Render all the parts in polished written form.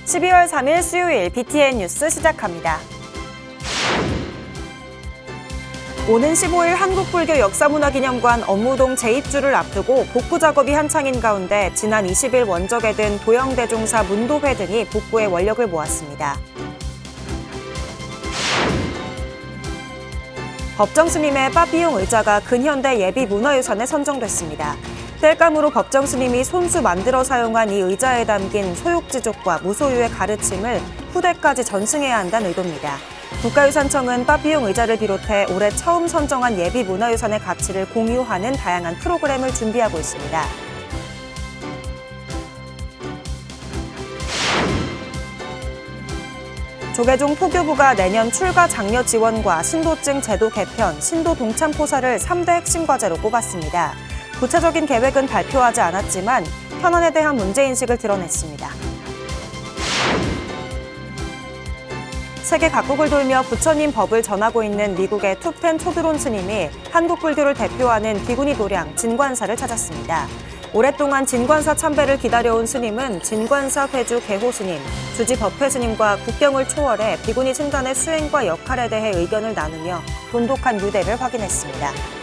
12월 3일 수요일 BTN 뉴스 시작합니다. 오는 15일 한국불교 역사문화기념관 업무동 재입주를 앞두고 복구 작업이 한창인 가운데 지난 20일 원적에 든 도영대종사 문도회 등이 복구에 원력을 모았습니다. 법정 스님의 빠삐용 의자가 근현대 예비문화유산에 선정됐습니다. 땔감으로 법정 스님이 손수 만들어 사용한 이 의자에 담긴 소욕지족과 무소유의 가르침을 후대까지 전승해야 한다는 의도입니다. 국가유산청은 빠삐용 의자를 비롯해 올해 처음 선정한 예비문화유산의 가치를 공유하는 다양한 프로그램을 준비하고 있습니다. 조계종 포교부가 내년 출가 장려 지원과 신도증 제도 개편, 신도 동참 포사를 3대 핵심 과제로 꼽았습니다. 구체적인 계획은 발표하지 않았지만 현안에 대한 문제인식을 드러냈습니다. 세계 각국을 돌며 부처님 법을 전하고 있는 미국의 툭텐 초드론 스님이 한국 불교를 대표하는 비구니 도량 진관사를 찾았습니다. 오랫동안 진관사 참배를 기다려온 스님은 진관사 회주 개호 스님, 주지 법회 스님과 국경을 초월해 비구니 승단의 수행과 역할에 대해 의견을 나누며 돈독한 유대를 확인했습니다.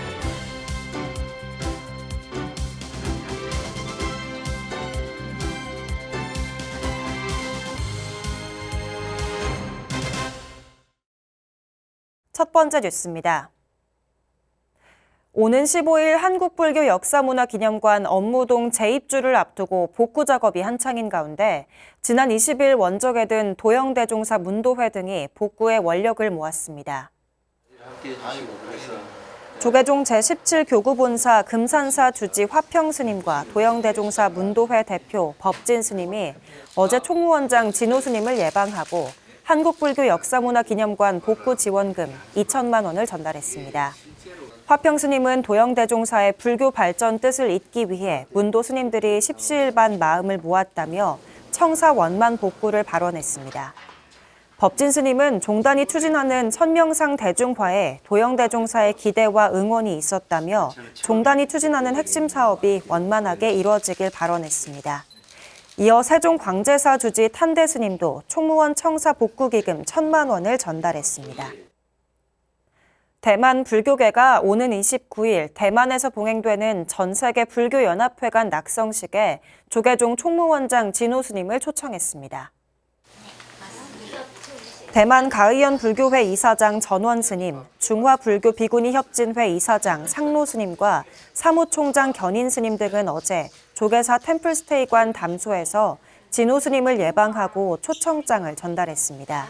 첫 번째 뉴스입니다. 오는 15일 한국불교 역사문화기념관 업무동 재입주를 앞두고 복구 작업이 한창인 가운데 지난 20일 원적에 든 도영대종사 문도회 등이 복구에 원력을 모았습니다. 조계종 제17교구본사 금산사 주지 화평스님과 도영대종사 문도회 대표 법진스님이 어제 총무원장 진호스님을 예방하고 한국불교 역사문화기념관 복구 지원금 2천만 원을 전달했습니다. 화평 스님은 도영대종사의 불교 발전 뜻을 잇기 위해 문도 스님들이 십시일반 마음을 모았다며 청사 원만 복구를 발언했습니다. 법진 스님은 종단이 추진하는 선명상 대중화에 도영대종사의 기대와 응원이 있었다며 종단이 추진하는 핵심 사업이 원만하게 이루어지길 발언했습니다. 이어 세종광제사 주지 탄대 스님도 총무원 청사 복구기금 1천만 원을 전달했습니다. 대만 불교계가 오는 29일 대만에서 봉행되는 전세계 불교연합회관 낙성식에 조계종 총무원장 진호 스님을 초청했습니다. 대만 가의연 불교회 이사장 전원 스님, 중화불교 비구니 협진회 이사장 상로 스님과 사무총장 견인 스님 등은 어제 조계사 템플스테이관 담소에서 진호 스님을 예방하고 초청장을 전달했습니다.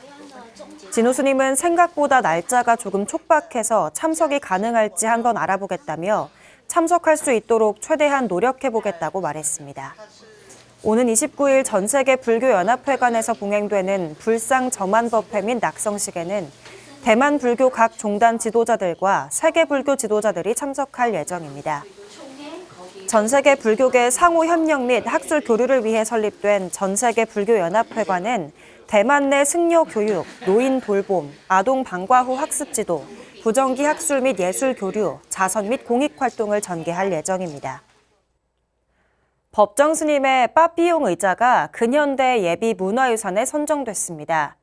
진호 스님은 생각보다 날짜가 조금 촉박해서 참석이 가능할지 한번 알아보겠다며 참석할 수 있도록 최대한 노력해보겠다고 말했습니다. 오는 29일 전세계 불교연합회관에서 봉행되는 불상저만법회 및 낙성식에는 대만 불교 각 종단 지도자들과 세계 불교 지도자들이 참석할 예정입니다. 전세계 불교계 상호 협력 및 학술 교류를 위해 설립된 전세계 불교연합회관은 대만 내 승려 교육, 노인 돌봄, 아동 방과 후 학습 지도, 부정기 학술 및 예술 교류, 자선 및 공익 활동을 전개할 예정입니다. 법정 스님의 빠삐용 의자가 근현대 예비 문화유산에 선정됐습니다.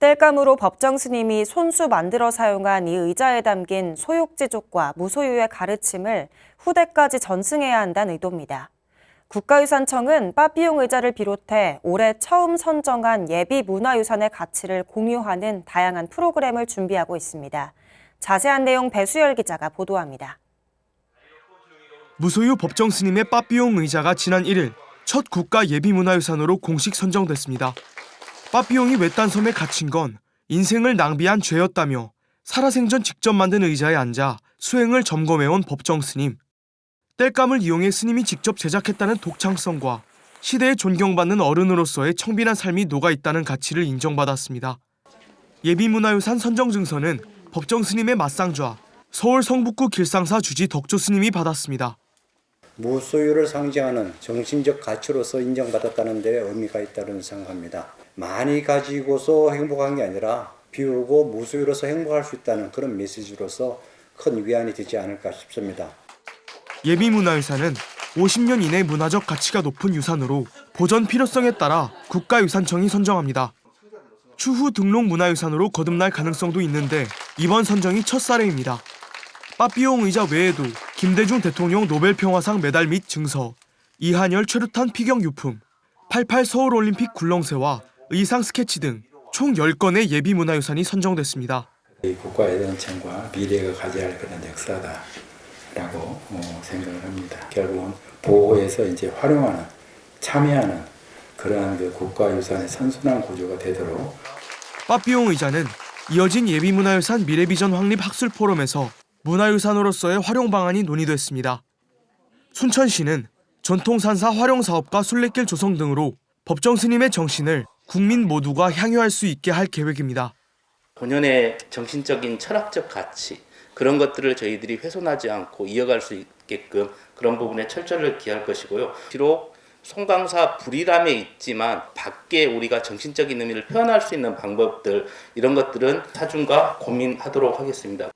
땔감으로 법정 스님이 손수 만들어 사용한 이 의자에 담긴 소욕지족과 무소유의 가르침을 후대까지 전승해야 한다는 의도입니다. 국가유산청은 빠삐용 의자를 비롯해 올해 처음 선정한 예비 문화유산의 가치를 공유하는 다양한 프로그램을 준비하고 있습니다. 자세한 내용 배수열 기자가 보도합니다. 무소유 법정 스님의 빠삐용 의자가 지난 1일 첫 국가 예비문화유산으로 공식 선정됐습니다. 빠삐용이 외딴 섬에 갇힌 건 인생을 낭비한 죄였다며 살아생전 직접 만든 의자에 앉아 수행을 점검해온 법정 스님. 땔감을 이용해 스님이 직접 제작했다는 독창성과 시대에 존경받는 어른으로서의 청빈한 삶이 녹아있다는 가치를 인정받았습니다. 예비문화유산 선정 증서는 법정 스님의 맞상좌, 서울 성북구 길상사 주지 덕조 스님이 받았습니다. 무소유를 상징하는 정신적 가치로서 인정받았다는 데 의미가 있다고 생각합니다. 많이 가지고서 행복한 게 아니라 비우고 무소유로서 행복할 수 있다는 그런 메시지로서 큰 위안이 되지 않을까 싶습니다. 예비문화유산은 50년 이내 문화적 가치가 높은 유산으로 보전 필요성에 따라 국가유산청이 선정합니다. 추후 등록 문화유산으로 거듭날 가능성도 있는데 이번 선정이 첫 사례입니다. 빠삐용 의자 외에도 김대중 대통령 노벨평화상 메달 및 증서, 이한열 최루탄 피경유품, 88 서울올림픽 굴렁쇠와 의상 스케치 등 총 10건의 예비문화유산이 선정됐습니다. 이 국가유산청과 미래가 가져야 할 그런 역사다라고 생각을 합니다. 결국은 보호해서 이제 활용하는, 참여하는 그러한 그 국가유산의 선순환 구조가 되도록. 빠삐용 의자는 이어진 예비문화유산 미래비전 확립 학술 포럼에서 문화유산으로서의 활용 방안이 논의됐습니다. 순천시는 전통산사 활용사업과 순례길 조성 등으로 법정 스님의 정신을 국민 모두가 향유할 수 있게 할 계획입니다. 본연의 정신적인 철학적 가치, 그런 것들을 저희들이 훼손하지 않고 이어갈 수 있게끔 그런 부분에 철저를 기할 것이고요. 비록 송강사 불이람에 있지만 밖에 우리가 정신적인 의미를 표현할 수 있는 방법들, 이런 것들은 사중과 고민하도록 하겠습니다.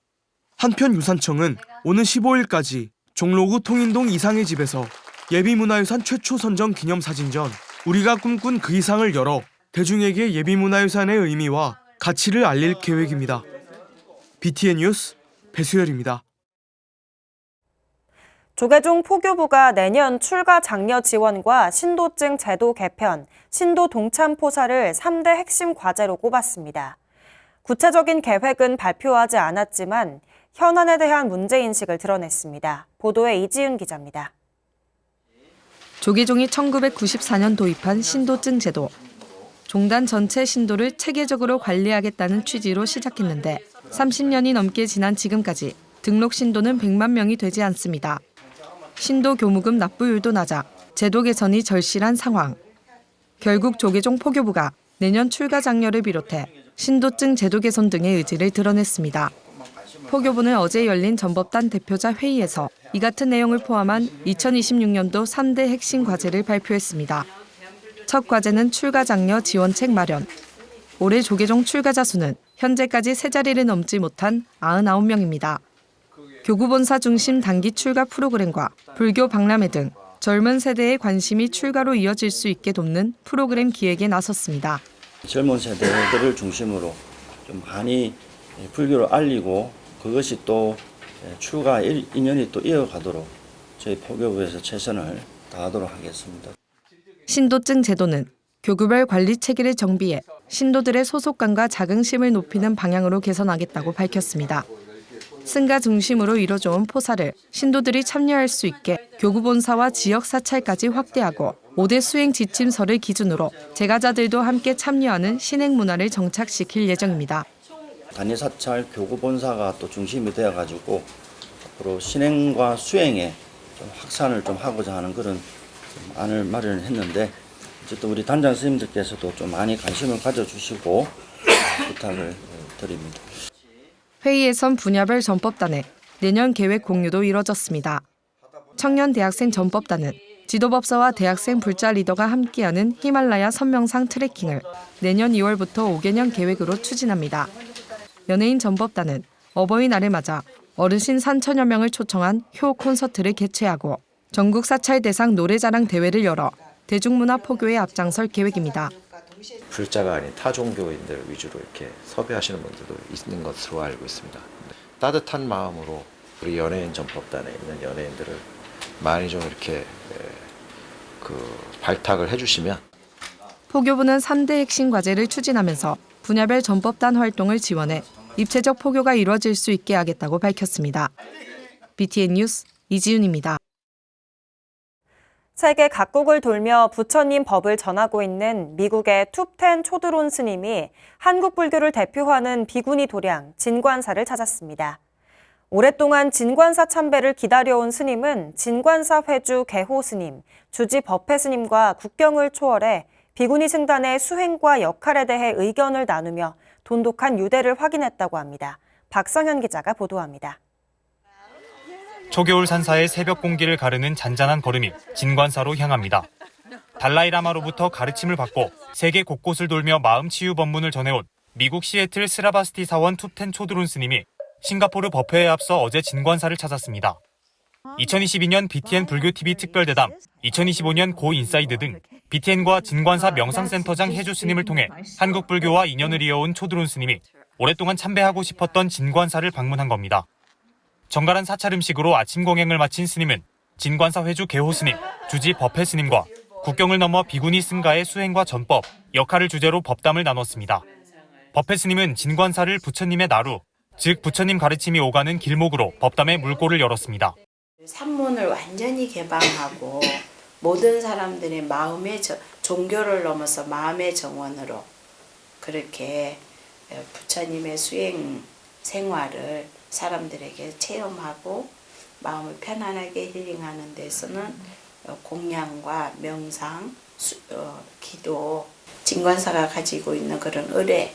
한편 유산청은 오는 15일까지 종로구 통인동 이상의 집에서 예비문화유산 최초 선정 기념사진전 우리가 꿈꾼 그 이상을 열어 대중에게 예비문화유산의 의미와 가치를 알릴 계획입니다. BTN 뉴스 배수열입니다. 조계종 포교부가 내년 출가 장려 지원과 신도증 제도 개편, 신도 동참 포사를 3대 핵심 과제로 꼽았습니다. 구체적인 계획은 발표하지 않았지만 현안에 대한 문제인식을 드러냈습니다. 보도에 이지윤 기자입니다. 조계종이 1994년 도입한 신도증 제도. 종단 전체 신도를 체계적으로 관리하겠다는 취지로 시작했는데 30년이 넘게 지난 지금까지 등록 신도는 100만 명이 되지 않습니다. 신도 교무금 납부율도 낮아 제도 개선이 절실한 상황. 결국 조계종 포교부가 내년 출가 장려를 비롯해 신도증 제도 개선 등의 의지를 드러냈습니다. 포교부는 어제 열린 전법단 대표자 회의에서 이 같은 내용을 포함한 2026년도 3대 핵심 과제를 발표했습니다. 첫 과제는 출가 장려 지원책 마련. 올해 조계종 출가자 수는 현재까지 3자리를 넘지 못한 99명입니다. 교구본사 중심 단기 출가 프로그램과 불교 박람회 등 젊은 세대의 관심이 출가로 이어질 수 있게 돕는 프로그램 기획에 나섰습니다. 젊은 세대들을 중심으로 좀 많이 불교를 알리고 그것이 또 출가 인연이 또 이어가도록 저희 포교부에서 최선을 다하도록 하겠습니다. 신도증 제도는 교구별 관리 체계를 정비해 신도들의 소속감과 자긍심을 높이는 방향으로 개선하겠다고 밝혔습니다. 승가 중심으로 이뤄져온 포사를 신도들이 참여할 수 있게 교구본사와 지역 사찰까지 확대하고 5대 수행 지침서를 기준으로 제가자들도 함께 참여하는 신행 문화를 정착시킬 예정입니다. 단위 사찰 교구본사가 또 중심이 되어가지고 앞으로 신행과 수행에 좀 확산을 좀 하고자 하는 그런 안을 마련했는데 어쨌든 우리 단장 스님들께서도 좀 많이 관심을 가져주시고 부탁을 드립니다. 회의에선 분야별 전법단에 내년 계획 공유도 이뤄졌습니다. 청년 대학생 전법단은 지도법사와 대학생 불자 리더가 함께하는 히말라야 선명상 트레킹을 내년 2월부터 5개년 계획으로 추진합니다. 연예인 전법단은 어버이날을 맞아 어르신 3천여 명을 초청한 효 콘서트를 개최하고 전국 사찰 대상 노래자랑 대회를 열어 대중문화 포교에 앞장설 계획입니다. 불자가 아닌 타 종교인들 위주로 이렇게 섭외하시는 분들도 있는 것으로 알고 있습니다. 따뜻한 마음으로 우리 연예인 전법단에 있는 연예인들을 많이 좀 이렇게 발탁을 해주시면 포교부는 3대 핵심 과제를 추진하면서 분야별 전법단 활동을 지원해 입체적 포교가 이루어질 수 있게 하겠다고 밝혔습니다. BTN 뉴스 이지윤입니다. 세계 각국을 돌며 부처님 법을 전하고 있는 미국의 툽텐 초드론 스님이 한국 불교를 대표하는 비구니 도량 진관사를 찾았습니다. 오랫동안 진관사 참배를 기다려온 스님은 진관사 회주 개호 스님, 주지 법회 스님과 국경을 초월해 비구니 승단의 수행과 역할에 대해 의견을 나누며 돈독한 유대를 확인했다고 합니다. 박성현 기자가 보도합니다. 초겨울 산사의 새벽 공기를 가르는 잔잔한 걸음이 진관사로 향합니다. 달라이라마로부터 가르침을 받고 세계 곳곳을 돌며 마음 치유 법문을 전해온 미국 시애틀 스라바스티 사원 툽텐 초드론 스님이 싱가포르 법회에 앞서 어제 진관사를 찾았습니다. 2022년 BTN 불교TV 특별대담, 2025년 고인사이드 등 BTN과 진관사 명상센터장 해조 스님을 통해 한국 불교와 인연을 이어온 초드론 스님이 오랫동안 참배하고 싶었던 진관사를 방문한 겁니다. 정갈한 사찰 음식으로 아침 공양을 마친 스님은 진관사 회주 개호 스님, 주지 법회 스님과 국경을 넘어 비구니 승가의 수행과 전법, 역할을 주제로 법담을 나눴습니다. 법회 스님은 진관사를 부처님의 나루, 즉 부처님 가르침이 오가는 길목으로 법담의 물꼬를 열었습니다. 산문을 완전히 개방하고 모든 사람들의 마음의 종교를 넘어서 마음의 정원으로 그렇게 부처님의 수행 생활을 사람들에게 체험하고 마음을 편안하게 힐링하는 데서는 공양과 명상, 기도, 진관사가 가지고 있는 그런 의례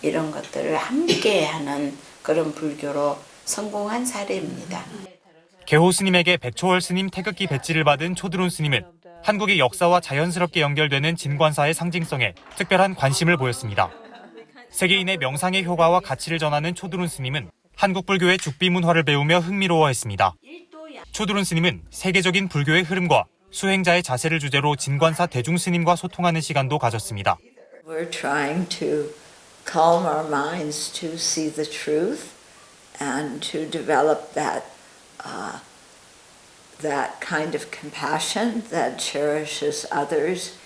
이런 것들을 함께하는 그런 불교로 성공한 사례입니다. 개호 스님에게 백초월 스님 태극기 배지를 받은 초드론 스님은 한국의 역사와 자연스럽게 연결되는 진관사의 상징성에 특별한 관심을 보였습니다. 세계인의 명상의 효과와 가치를 전하는 초드론 스님은 한국 불교의 죽비 문화를 배우며 흥미로워했습니다. 초드론 스님은 세계적인 불교의 흐름과 수행자의 자세를 주제로 진관사 대중 스님과 소통하는 시간도 가졌습니다. We're trying to calm our minds to see the truth and to develop that kind of compassion that cherishes others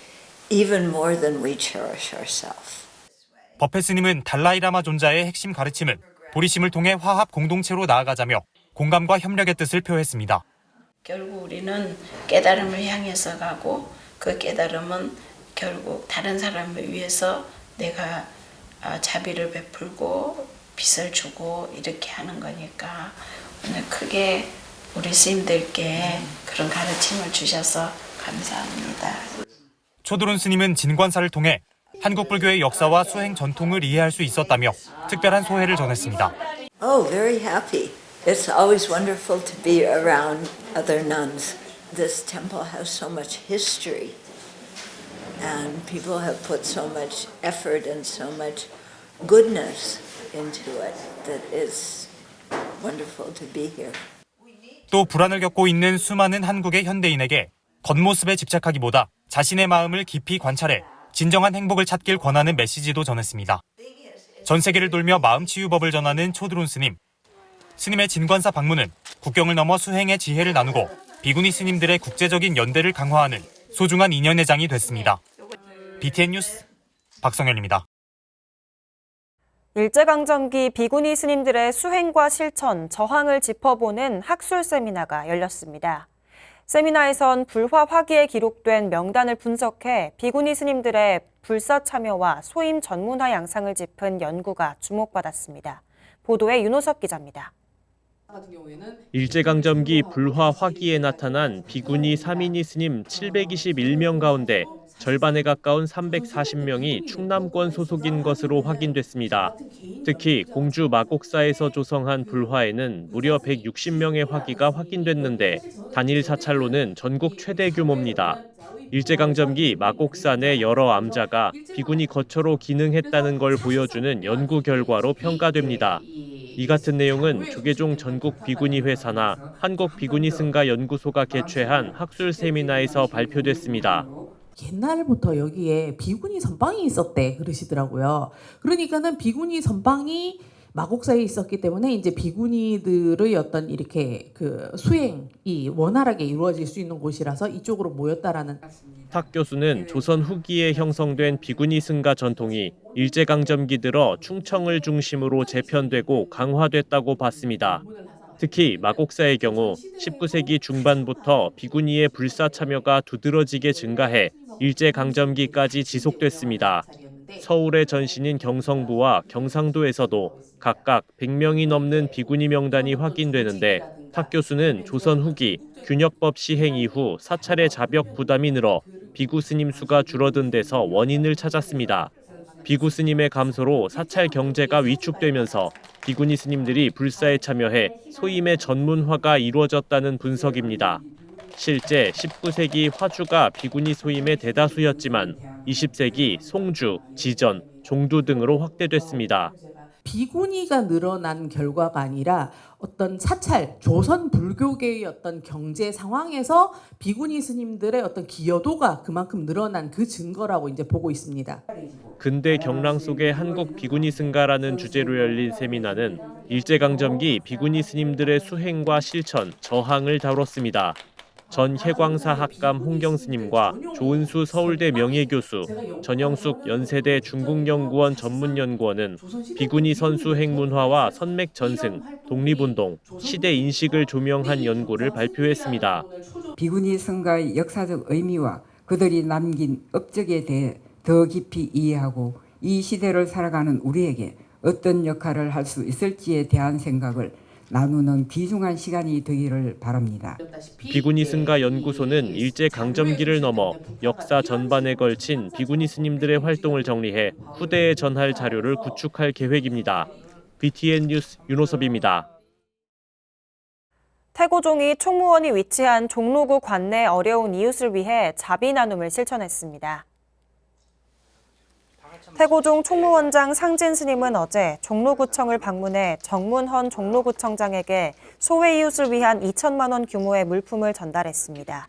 even more than we cherish ourselves. 법회 스님은 달라이라마 존자의 핵심 가르침을 보리심을 통해 화합 공동체로 나아가자며 공감과 협력의 뜻을 표했습니다. 결국 우리는 깨달음을 향해서 가고 그 깨달음은 결국 다른 사람을 위해서 내가 자비를 베풀고 빛을 주고 이렇게 하는 거니까 오늘 크게 우리 스님들께 그런 가르침을 주셔서 감사합니다. 초드론 스님은 진관사를 통해 한국 불교의 역사와 수행 전통을 이해할 수 있었다며 특별한 소회를 전했습니다. Oh, very happy. It's always wonderful to be around other nuns. This temple has so much history, and people have put so much effort and so much goodness into it that it's wonderful to be here. 또 불안을 겪고 있는 수많은 한국의 현대인에게 겉모습에 집착하기보다 자신의 마음을 깊이 관찰해 진정한 행복을 찾길 권하는 메시지도 전했습니다. 전 세계를 돌며 마음치유법을 전하는 초드론 스님. 스님의 진관사 방문은 국경을 넘어 수행의 지혜를 나누고 비구니 스님들의 국제적인 연대를 강화하는 소중한 인연의 장이 됐습니다. BTN 뉴스 박성현입니다. 일제강점기 비구니 스님들의 수행과 실천, 저항을 짚어보는 학술 세미나가 열렸습니다. 세미나에선 불화 화기에 기록된 명단을 분석해 비구니 스님들의 불사 참여와 소임 전문화 양상을 짚은 연구가 주목받았습니다. 보도에 윤호섭 기자입니다. 일제강점기 불화 화기에 나타난 비구니 사미니 스님 721명 가운데 절반에 가까운 340명이 충남권 소속인 것으로 확인됐습니다. 특히 공주 마곡사에서 조성한 불화에는 무려 160명의 화기가 확인됐는데 단일 사찰로는 전국 최대 규모입니다. 일제강점기 마곡사 내 여러 암자가 비구니 거처로 기능했다는 걸 보여주는 연구 결과로 평가됩니다. 이 같은 내용은 조계종 전국 비구니 회사나 한국 비구니 승가 연구소가 개최한 학술 세미나에서 발표됐습니다. 옛날부터 여기에 비구니 선방이 있었대 그러시더라고요. 그러니까는 비구니 선방이 마곡사에 있었기 때문에 이제 비구니들의 어떤 이렇게 그 수행이 원활하게 이루어질 수 있는 곳이라서 이쪽으로 모였다라는. 탁 교수는 조선 후기에 형성된 비구니 승가 전통이 일제강점기 들어 충청을 중심으로 재편되고 강화됐다고 봤습니다. 특히 마곡사의 경우 19세기 중반부터 비구니의 불사 참여가 두드러지게 증가해 일제강점기까지 지속됐습니다. 서울의 전신인 경성부와 경상도에서도 각각 100명이 넘는 비구니 명단이 확인되는데 탁 교수는 조선 후기 균역법 시행 이후 사찰의 자벽 부담이 늘어 비구 스님 수가 줄어든 데서 원인을 찾았습니다. 비구 스님의 감소로 사찰 경제가 위축되면서 비구니 스님들이 불사에 참여해 소임의 전문화가 이루어졌다는 분석입니다. 실제 19세기 화주가 비구니 소임의 대다수였지만 20세기 송주, 지전, 종두 등으로 확대됐습니다. 비구니가 늘어난 결과가 아니라 어떤 사찰, 조선 불교계의 어떤 경제 상황에서 비구니 스님들의 어떤 기여도가 그만큼 늘어난 그 증거라고 이제 보고 있습니다. 근대 경랑 속의 한국 비구니 승가라는 주제로 열린 세미나는 일제강점기 비구니 스님들의 수행과 실천, 저항을 다뤘습니다. 전 혜광사 학감 홍경 스님과 조은수 서울대 명예교수, 전영숙 연세대 중국연구원 전문연구원은 비구니 선수 행문화와 선맥 전승, 독립운동, 시대 인식을 조명한 연구를 발표했습니다. 비구니 승가의 역사적 의미와 그들이 남긴 업적에 대해 더 깊이 이해하고 이 시대를 살아가는 우리에게 어떤 역할을 할 수 있을지에 대한 생각을 나누는 귀중한 시간이 되기를 바랍니다. 비구니 승가 연구소는 일제 강점기를 넘어 역사 전반에 걸친 비구니 스님들의 활동을 정리해 후대에 전할 자료를 구축할 계획입니다. BTN 뉴스 윤호섭입니다. 태고종이 총무원이 위치한 종로구 관내 어려운 이웃을 위해 자비 나눔을 실천했습니다. 태고종 총무원장 상진 스님은 어제 종로구청을 방문해 정문헌 종로구청장에게 소외 이웃을 위한 2천만 원 규모의 물품을 전달했습니다.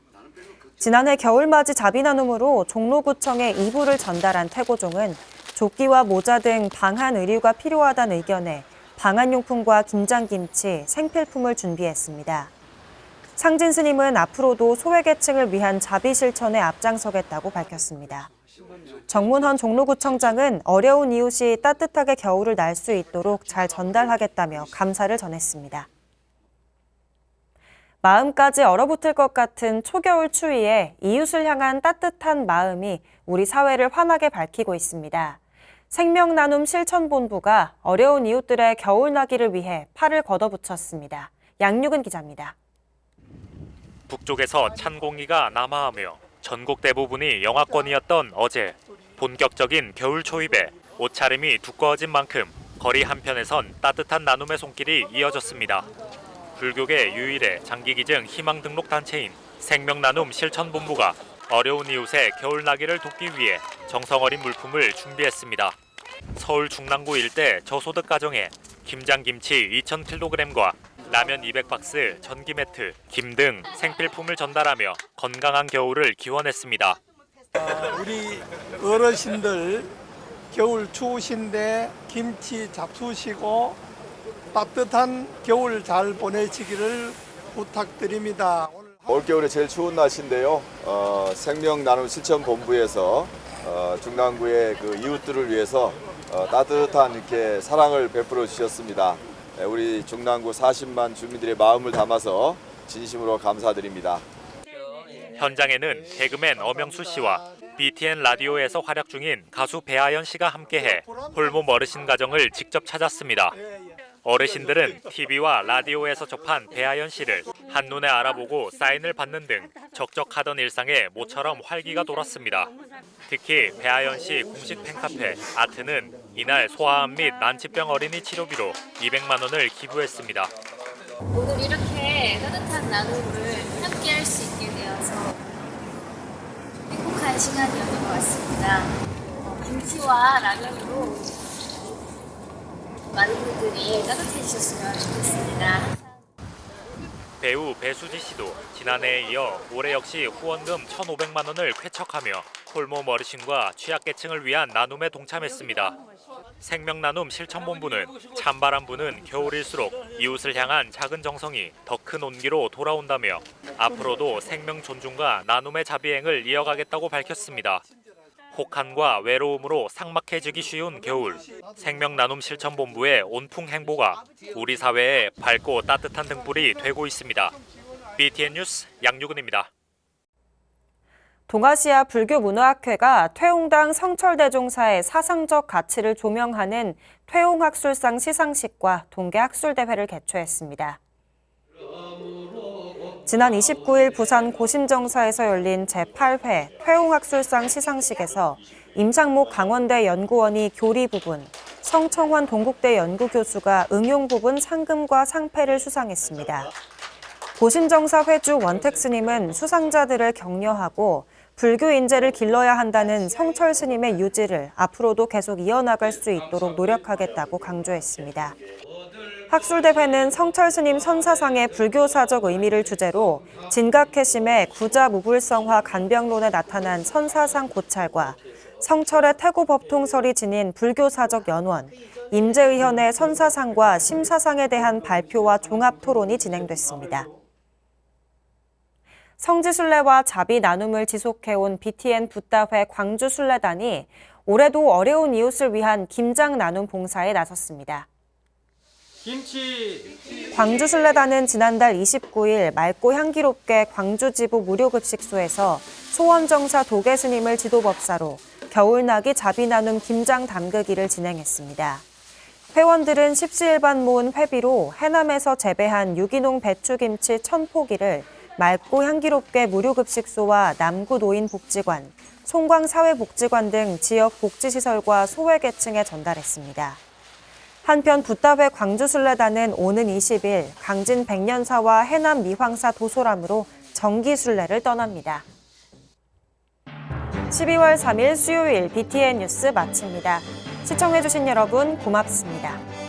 지난해 겨울맞이 자비 나눔으로 종로구청에 이불을 전달한 태고종은 조끼와 모자 등 방한 의류가 필요하다는 의견에 방한용품과 김장김치, 생필품을 준비했습니다. 상진 스님은 앞으로도 소외계층을 위한 자비 실천에 앞장서겠다고 밝혔습니다. 정문헌 종로구청장은 어려운 이웃이 따뜻하게 겨울을 날 수 있도록 잘 전달하겠다며 감사를 전했습니다. 마음까지 얼어붙을 것 같은 초겨울 추위에 이웃을 향한 따뜻한 마음이 우리 사회를 환하게 밝히고 있습니다. 생명나눔 실천본부가 어려운 이웃들의 겨울나기를 위해 팔을 걷어붙였습니다. 양육은 기자입니다. 북쪽에서 찬 공기가 남하하며 전국 대부분이 영하권이었던 어제 본격적인 겨울 초입에 옷차림이 두꺼워진 만큼 거리 한편에선 따뜻한 나눔의 손길이 이어졌습니다. 불교계 유일의 장기기증 희망 등록 단체인 생명나눔 실천본부가 어려운 이웃의 겨울나기를 돕기 위해 정성 어린 물품을 준비했습니다. 서울 중랑구 일대 저소득 가정에 김장김치 2,000kg과 라면 200박스, 전기 매트, 김 등 생필품을 전달하며 건강한 겨울을 기원했습니다. 우리 어르신들 겨울 추우신데 김치 잡수시고 따뜻한 겨울 잘 보내시기를 부탁드립니다. 올겨울에 제일 추운 날씨인데요. 생명나눔 실천본부에서 중랑구의 그 이웃들을 위해서 따뜻한 이렇게 사랑을 베풀어 주셨습니다. 우리 중랑구 40만 주민들의 마음을 담아서 진심으로 감사드립니다. 현장에는 개그맨 엄영수 씨와 BTN 라디오에서 활약 중인 가수 배아연 씨가 함께해 홀몸 어르신 가정을 직접 찾았습니다. 어르신들은 TV와 라디오에서 접한 배아연 씨를 한눈에 알아보고 사인을 받는 등 적적하던 일상에 모처럼 활기가 돌았습니다. 특히 배아연 씨 공식 팬카페 아트는 이날 소아암 및 난치병 어린이 치료비로 200만 원을 기부했습니다. 오늘 이렇게 따뜻한 나눔을 함께 할 수 있게 되어서 행복한 시간이었던 것 같습니다. 김치와 라면으로 많은 분들이 따뜻해지셨으면 좋겠습니다. 배우 배수지 씨도 지난해에 이어 올해 역시 후원금 1,500만 원을 쾌척하며 홀몸 어르신과 취약계층을 위한 나눔에 동참했습니다. 생명나눔 실천본부는 찬바람 부는 겨울일수록 이웃을 향한 작은 정성이 더 큰 온기로 돌아온다며 앞으로도 생명 존중과 나눔의 자비행을 이어가겠다고 밝혔습니다. 혹한과 외로움으로 삭막해지기 쉬운 겨울, 생명나눔 실천본부의 온풍 행보가 우리 사회에 밝고 따뜻한 등불이 되고 있습니다. BTN 뉴스 양유근입니다. 동아시아 불교문화학회가 퇴용당 성철대종사의 사상적 가치를 조명하는 퇴용학술상 시상식과 동계학술대회를 개최했습니다. 지난 29일 부산 고심정사에서 열린 제8회 퇴용학술상 시상식에서 임상목 강원대 연구원이 교리 부분, 성청환 동국대 연구교수가 응용 부분 상금과 상패를 수상했습니다. 고심정사 회주 원택 스님은 수상자들을 격려하고 불교 인재를 길러야 한다는 성철 스님의 유지를 앞으로도 계속 이어나갈 수 있도록 노력하겠다고 강조했습니다. 학술대회는 성철 스님 선사상의 불교사적 의미를 주제로 진각해심의 구자무불성화 간병론에 나타난 선사상 고찰과 성철의 태고법통설이 지닌 불교사적 연원, 임재의현의 선사상과 심사상에 대한 발표와 종합토론이 진행됐습니다. 성지순례와 자비 나눔을 지속해온 BTN 붓다회 광주순례단이 올해도 어려운 이웃을 위한 김장 나눔 봉사에 나섰습니다. 광주순례단은 지난달 29일 맑고 향기롭게 광주지부 무료급식소에서 소원정사 도계스님을 지도법사로 겨울나기 자비나눔 김장 담그기를 진행했습니다. 회원들은 십시일반 모은 회비로 해남에서 재배한 유기농 배추김치 1000포기를 맑고 향기롭게 무료급식소와 남구 노인복지관, 송광사회복지관 등 지역 복지시설과 소외계층에 전달했습니다. 한편 붓다회 광주순례단은 오는 20일 강진 백년사와 해남 미황사 도소람으로 정기순례를 떠납니다. 12월 3일 수요일 BTN 뉴스 마칩니다. 시청해주신 여러분 고맙습니다.